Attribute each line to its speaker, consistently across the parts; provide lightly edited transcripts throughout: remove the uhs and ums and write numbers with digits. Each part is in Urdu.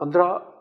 Speaker 1: 15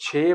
Speaker 1: 6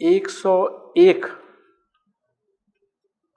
Speaker 1: 101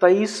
Speaker 1: 23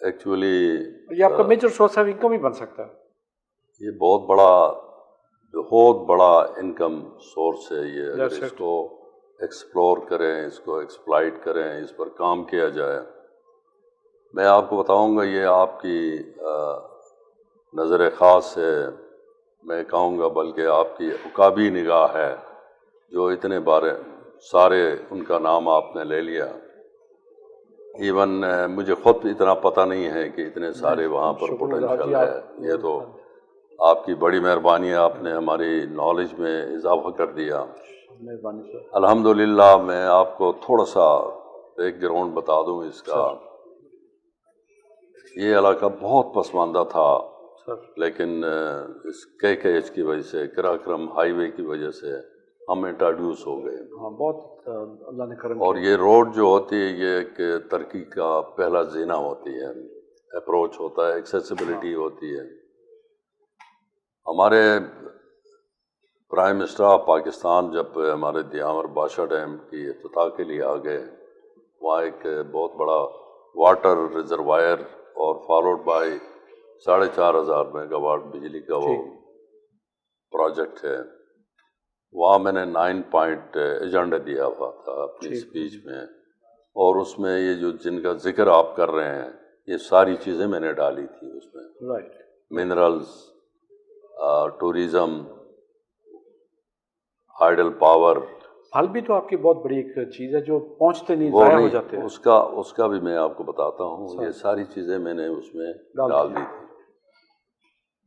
Speaker 2: ایکچولی
Speaker 1: یہ آپ کا میجر سورس آف انکم ہی بن سکتا ہے.
Speaker 2: یہ بہت بڑا انکم سورس ہے یہ. اگر اس کو ایکسپلور کریں، اس کو ایکسپلائٹ کریں، اس پر کام کیا جائے. میں آپ کو بتاؤں گا، یہ آپ کی نظر خاص ہے، میں کہوں گا بلکہ آپ کی عقابی نگاہ ہے، جو اتنے سارے ان کا نام آپ نے لے لیا. ایون مجھے خود اتنا پتہ نہیں ہے کہ اتنے سارے وہاں پر پوٹینشیل ہے. یہ تو آپ کی بڑی مہربانی ہے، آپ نے ہماری نالج میں اضافہ کر دیا. الحمدللہ. میں آپ کو تھوڑا سا بیک گراؤنڈ بتا دوں اس کا. یہ علاقہ بہت پسماندہ تھا، لیکن اس KKH کی وجہ سے، کراکرم ہائی وے کی وجہ سے ہم انٹروڈیوس ہو گئے.
Speaker 1: بہت اللہ نے کرم.
Speaker 2: اور یہ روڈ جو ہوتی ہے یہ ایک ترقی کا پہلا زینہ ہوتی ہے، اپروچ ہوتا ہے، ایکسیسیبلٹی ہوتی ہے. ہمارے پرائم منسٹر آف پاکستان جب ہمارے دیامر بادشاہ ڈیم کی افتتاح کے لیے آ گئے، وہاں ایک بہت بڑا واٹر ریزروائر اور فالوڈ بائی 4,500 میگا واٹ بجلی کا وہ پروجیکٹ ہے. وہاں میں نے 9 پوائنٹ ایجنڈا دیا ہوا تھا اپنی اسپیچ میں، اور اس میں یہ جن کا ذکر آپ کر رہے ہیں یہ ساری چیزیں میں نے ڈالی تھی اس میں. Minerals, tourism, hydel power.
Speaker 1: پھل بھی تو آپ کی بہت بڑی ایک چیز ہے جو پہنچتے نہیں، ضائع ہو جاتے ہیں.
Speaker 2: اس کا بھی میں آپ کو بتاتا ہوں. یہ ساری چیزیں میں نے اس میں ڈال دی تھی.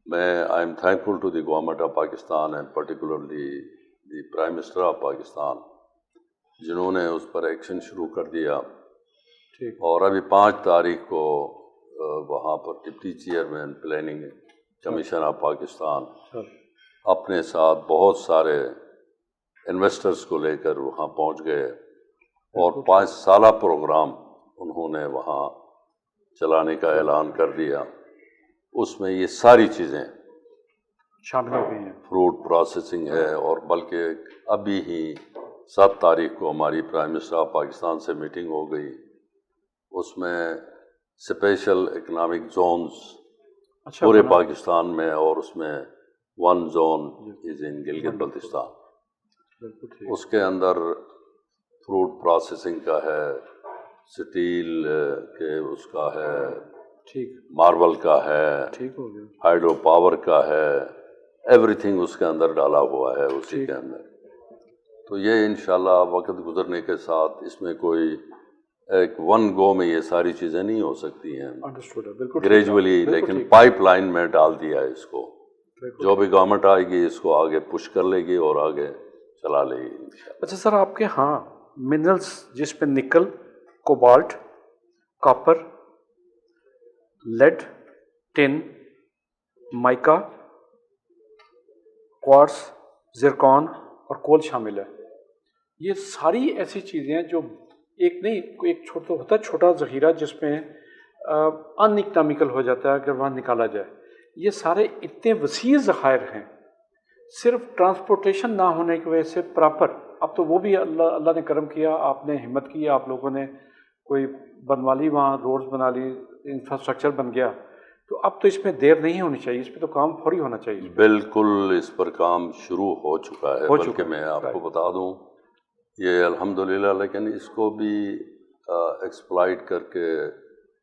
Speaker 2: میں I am thankful to the government of Pakistan and particularly the prime minister of Pakistan, جنہوں نے اس پر ایکشن شروع کر دیا. اور ابھی 5 تاریخ کو وہاں پر deputy chairman planning commission of Pakistan اپنے ساتھ بہت سارے انویسٹرز کو لے کر وہاں پہنچ گئے، اور 5 سالہ پروگرام انہوں نے وہاں چلانے کا اعلان کر دیا. اس میں یہ ساری چیزیں
Speaker 1: شامل ہو گئی ہیں.
Speaker 2: فروٹ پروسیسنگ ہے، اور بلکہ ابھی ہی 7 تاریخ کو ہماری پرائم منسٹر آف پاکستان سے میٹنگ ہو گئی. اس میں اسپیشل اکنامک زونز پورے پاکستان میں، اور اس میں 1 زون از ان گلگت بلتستان. اس کے اندر فروٹ پروسیسنگ کا ہے، سٹیل کے اس کا ہے، ماربل کا ہے، ہائیڈرو پاور کا ہے، ایوری تھنگ اس کے اندر ڈالا ہوا ہے اسی کے اندر. تو یہ انشاءاللہ وقت گزرنے کے ساتھ اس میں کوئی ایک 1 گو میں یہ ساری چیزیں نہیں ہو سکتی ہیں، گریجولی، لیکن پائپ لائن میں ڈال دیا ہے اس کو. جو بھی گورنمنٹ آئے گی اس کو آگے پش کر لے گی اور آگے چلا لے گی.
Speaker 1: اچھا سر، آپ کے ہاں منرلس جس پہ nickel, cobalt, copper, lead, tin, mica, quartz, zircon اور کول شامل ہے. یہ ساری ایسی چیزیں ہیں جو ایک چھوٹا ہوتا ہے، چھوٹا ذخیرہ جس میں ان اکنامیکل ہو جاتا ہے اگر وہاں نکالا جائے. یہ سارے اتنے وسیع ذخائر ہیں، صرف ٹرانسپورٹیشن نہ ہونے کی وجہ سے پراپر. اب تو وہ بھی اللہ نے کرم کیا، آپ نے ہمت کی، آپ لوگوں نے کوئی بنوا لی، وہاں روڈز بنا لی، انفراسٹرکچر بن گیا. تو اب تو اس میں دیر نہیں ہونی چاہیے، اس پہ تو کام فوری ہونا چاہیے.
Speaker 2: بالکل اس پر کام شروع ہو چکا ہے. بلکہ میں آپ کو بتا دوں یہ الحمدللہ، لیکن اس کو بھی ایکسپلائٹ کر کے،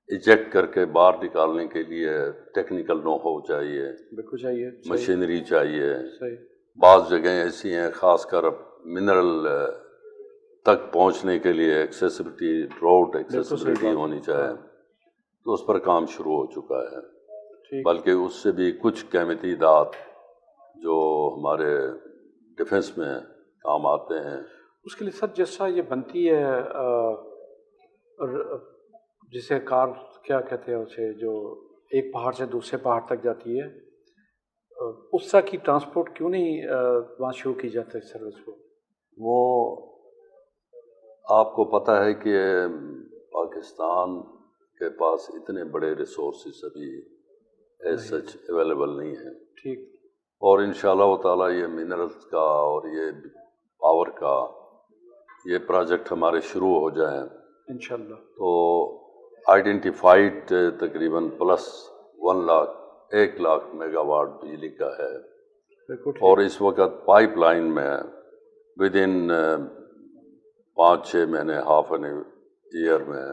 Speaker 2: ایجیکٹ کر کے باہر نکالنے کے لیے ٹیکنیکل نو ہو چاہیے،
Speaker 1: بالکل چاہیے،
Speaker 2: مشینری چاہیے.
Speaker 1: صحیح.
Speaker 2: بعض جگہیں ایسی ہیں، خاص کر منرل تک پہنچنے کے لیے ایکسیسیبلٹی، روڈ ایکسیسیبلٹی ہونی چاہیے، تو اس پر کام شروع ہو چکا ہے. بلکہ اس سے بھی کچھ قیمتی دات جو ہمارے ڈیفنس میں کام آتے ہیں.
Speaker 1: اس کے لیے سر جیسا یہ بنتی ہے جسے کار کیا کہتے ہیں اسے، جو ایک پہاڑ سے دوسرے پہاڑ تک جاتی ہے، اس طرح کی ٹرانسپورٹ کیوں نہیں وہاں شروع کی جاتی ہے سروس کو؟
Speaker 2: وہ آپ کو پتہ ہے کہ پاکستان کے پاس اتنے بڑے ریسورسز ابھی ایز سچ اویلیبل نہیں ہیں.
Speaker 1: ٹھیک.
Speaker 2: اور انشاءاللہ تعالیٰ یہ منرلز کا اور یہ پاور کا یہ پروجیکٹ ہمارے شروع ہو جائیں
Speaker 1: انشاءاللہ،
Speaker 2: تو آئیڈینٹیفائڈ تقریباً پلس 1 لاکھ میگا واٹ بجلی کا ہے، اور اس وقت پائپ لائن میں ود ان 5-6 مہینے، ہاف این ایئر میں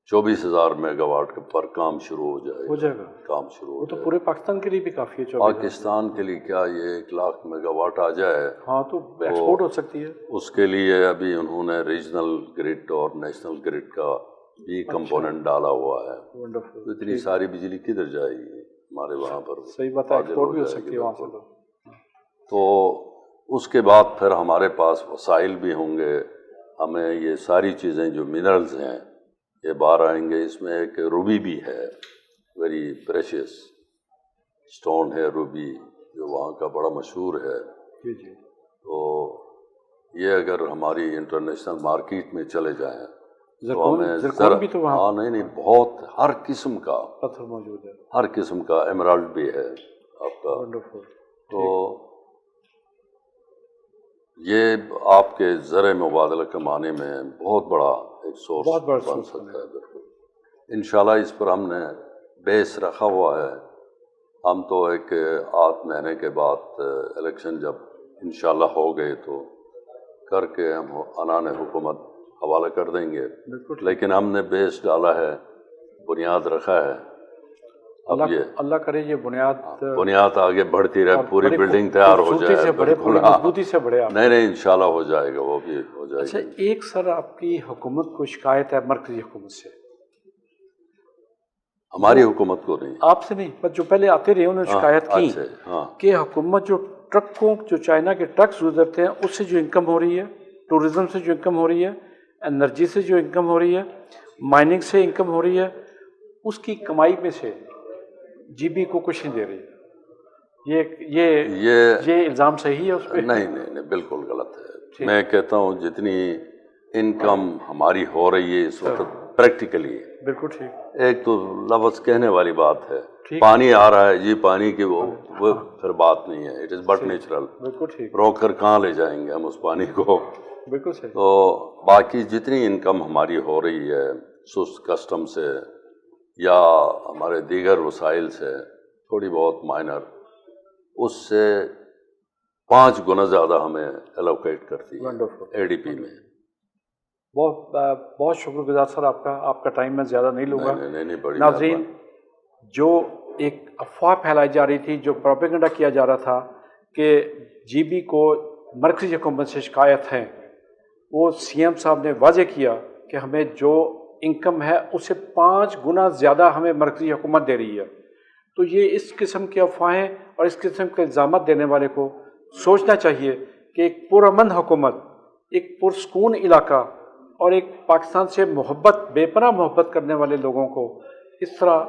Speaker 2: 24,000 میگا واٹ پر کام شروع ہو جائے گا۔ کام شروع ہو
Speaker 1: وہ تو
Speaker 2: جائے
Speaker 1: پورے پاکستان کے لیے بھی کافی ہے۔
Speaker 2: پاکستان کے لیے کیا یہ 1 لاکھ میگا واٹ آ جائے
Speaker 1: ہاں تو ایکسپورٹ ہو سکتی ہے۔
Speaker 2: اس کے لیے ابھی انہوں نے ریجنل گرڈ اور نیشنل گرڈ کا بھی کمپوننٹ ڈالا ہوا ہے۔ تو اتنی ساری بجلی کدھر جائے گی ہمارے وہاں پر؟
Speaker 1: صحیح بات ہے، ایکسپورٹ بھی ہو سکتی ہے وہاں سے۔
Speaker 2: تو اس کے بعد پھر ہمارے پاس وسائل بھی ہوں گے، ہمیں یہ ساری چیزیں جو منرلز ہیں یہ باہر آئیں گے۔ اس میں ایک روبی بھی ہے، ویری پریشیس اسٹون ہے روبی، جو وہاں کا بڑا مشہور ہے۔ تو یہ اگر ہماری انٹرنیشنل مارکیٹ میں چلے جائیں تو ہمیں
Speaker 1: بھی تو وہاں
Speaker 2: ہاں نہیں بہت ہر قسم کا
Speaker 1: پتھر موجود ہے،
Speaker 2: ہر قسم کا ایمرالڈ بھی ہے آپ کا۔ تو یہ آپ کے زر مبادلہ کمانے میں بہت بڑا ایک سورس بن سکتا ہے۔ بالکل انشاءاللہ اس پر ہم نے بیس رکھا ہوا ہے۔ ہم تو ایک 8 مہینے کے بعد الیکشن جب انشاءاللہ ہو گئے تو کر کے ہم عنان حکومت حوالہ کر دیں گے، لیکن ہم نے بیس ڈالا ہے، بنیاد رکھا ہے۔ اب یہ
Speaker 1: اللہ کرے یہ
Speaker 2: بنیاد آگے بڑھتی رہے، پوری بلڈنگ تیار ہو جائے،
Speaker 1: مضبوطی سے بڑھے۔
Speaker 2: نہیں انشاءاللہ ہو جائے گا، وہ بھی ہو جائے گا۔
Speaker 1: اچھا ایک سر آپ کی حکومت کو شکایت ہے مرکزی حکومت سے؟
Speaker 2: ہماری حکومت کو نہیں،
Speaker 1: آپ سے نہیں، پر جو پہلے آتے رہے انہوں نے شکایت کی کہ حکومت جو ٹرکوں، جو چائنا کے ٹرکس گزرتے ہیں اس سے جو انکم ہو رہی ہے، ٹورزم سے جو انکم ہو رہی ہے، انرجی سے جو انکم ہو رہی ہے، مائننگ سے انکم ہو رہی ہے، اس کی کمائی میں سے جی بی کو کچھ نہیں دے رہی۔ یہ الزام صحیح ہے اس پہ؟
Speaker 2: نہیں بالکل غلط ہے۔ میں کہتا ہوں جتنی انکم ہماری ہو رہی ہے اس وقت پریکٹیکلی،
Speaker 1: بالکل ٹھیک،
Speaker 2: ایک تو لفظ کہنے والی بات ہے، پانی آ رہا ہے جی، پانی کی وہ پھر بات نہیں ہے، اٹ از بٹ نیچرل۔
Speaker 1: بالکل ٹھیک،
Speaker 2: روک کر کہاں لے جائیں گے ہم اس پانی کو؟
Speaker 1: بالکل صحیح۔
Speaker 2: تو باقی جتنی انکم ہماری ہو رہی ہے سست کسٹم سے یا ہمارے دیگر وسائل سے، تھوڑی بہت مائنر، اس سے 5 گنا زیادہ ہمیں الوکیٹ کرتی ہے اے ڈی پی میں۔
Speaker 1: بہت شکر گزار سر آپ کا ٹائم میں زیادہ نہیں لوں گا۔
Speaker 2: بڑی
Speaker 1: ناظرین، جو ایک افواہ پھیلائی جا رہی تھی، جو پروپیگنڈا کیا جا رہا تھا کہ جی بی کو مرکزی حکومت سے شکایت ہے، وہ سی ایم صاحب نے واضح کیا کہ ہمیں جو انکم ہے اس سے 5 گنا زیادہ ہمیں مرکزی حکومت دے رہی ہے۔ تو یہ اس قسم کی افواہیں اور اس قسم کے الزامات دینے والے کو سوچنا چاہیے کہ ایک پرامن حکومت، ایک پرسکون علاقہ اور ایک پاکستان سے محبت، بے پناہ محبت کرنے والے لوگوں کو اس طرح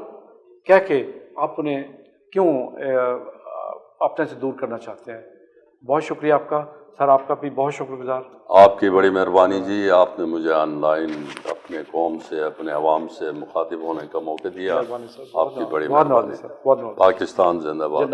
Speaker 1: کہہ کے آپ انہیں کیوں اپنے سے دور کرنا چاہتے ہیں؟ بہت شکریہ آپ کا سر، آپ کا بھی بہت شکر گزار۔
Speaker 2: آپ کی بڑی مہربانی جی، آپ نے مجھے آن لائن اپنے قوم سے، اپنے عوام سے مخاطب ہونے کا موقع دیا، آپ کی بڑی مہربانی۔ پاکستان زندہ باد۔